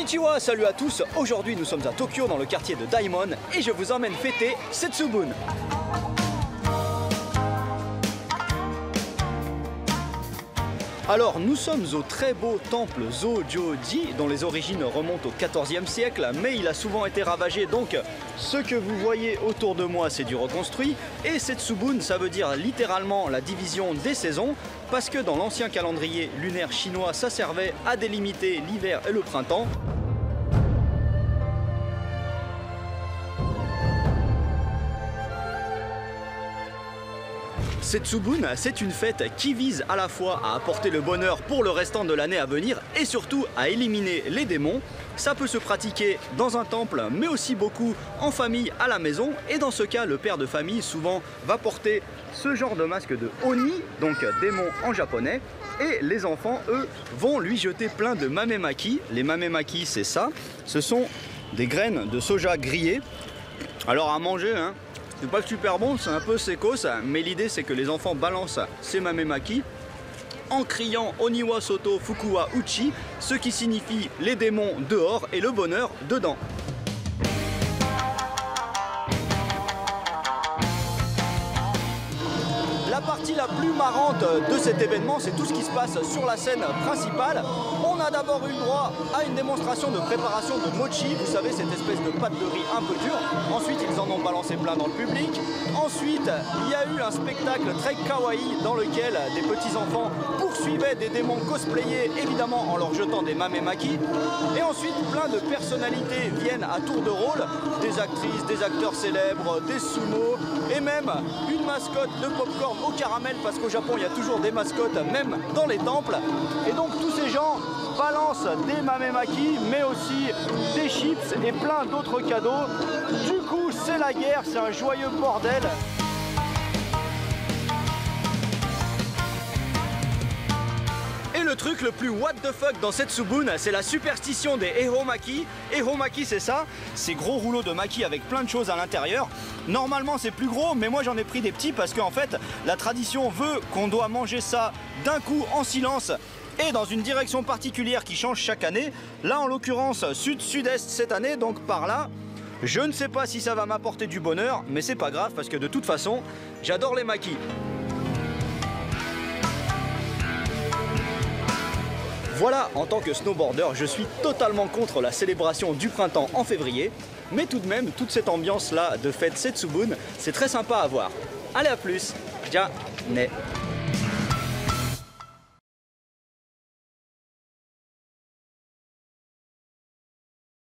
Konnichiwa, salut à tous. Aujourd'hui nous sommes à Tokyo dans le quartier de Daimon et je vous emmène fêter Setsubun. Alors nous sommes au très beau temple Zojoji dont les origines remontent au XIVe siècle, mais il a souvent été ravagé, donc ce que vous voyez autour de moi c'est du reconstruit. Et Setsubun ça veut dire littéralement la division des saisons, parce que dans l'ancien calendrier lunaire chinois ça servait à délimiter l'hiver et le printemps. Setsubun, c'est une fête qui vise à la fois à apporter le bonheur pour le restant de l'année à venir et surtout à éliminer les démons. Ça peut se pratiquer dans un temple mais aussi beaucoup en famille à la maison, et dans ce cas le père de famille souvent va porter ce genre de masque de Oni, donc démon en japonais, et les enfants eux vont lui jeter plein de mamemaki. Les mamemaki c'est ça, ce sont des graines de soja grillées. Alors à manger hein, c'est pas super bon, c'est un peu sécos, mais l'idée c'est que les enfants balancent ces mamemaki en criant Oniwa Soto Fukuwa Uchi, ce qui signifie les démons dehors et le bonheur dedans. La partie la plus marrante de cet événement, c'est tout ce qui se passe sur la scène principale. On a d'abord eu droit à une démonstration de préparation de mochi, vous savez cette espèce de pâte de riz un peu dure. Ensuite ils en ont balancé plein dans le public. Ensuite il y a eu un spectacle très kawaii dans lequel des petits enfants poursuivaient des démons cosplayés, évidemment en leur jetant des mamemaki. Et ensuite plein de personnalités viennent à tour de rôle, des actrices, des acteurs célèbres, des sumo et même une mascotte de popcorn au caramel, parce qu'au Japon il y a toujours des mascottes même dans les temples. Et donc tous ces gens balancent des mamemaki mais aussi des chips et plein d'autres cadeaux. Du coup c'est la guerre, c'est un joyeux bordel. Et le truc le plus what the fuck dans Setsubun, c'est la superstition des Ehomaki. Ehomaki c'est ça, ces gros rouleaux de maki avec plein de choses à l'intérieur. Normalement c'est plus gros, mais moi j'en ai pris des petits parce qu'en fait la tradition veut qu'on doit manger ça d'un coup en silence et dans une direction particulière qui change chaque année. Là en l'occurrence sud-sud-est cette année, donc par là. Je ne sais pas si ça va m'apporter du bonheur, mais c'est pas grave parce que de toute façon j'adore les makis. Voilà, en tant que snowboarder, je suis totalement contre la célébration du printemps en février, mais tout de même, toute cette ambiance-là de fête Setsubun, c'est très sympa à voir. Allez, à plus, ja ne.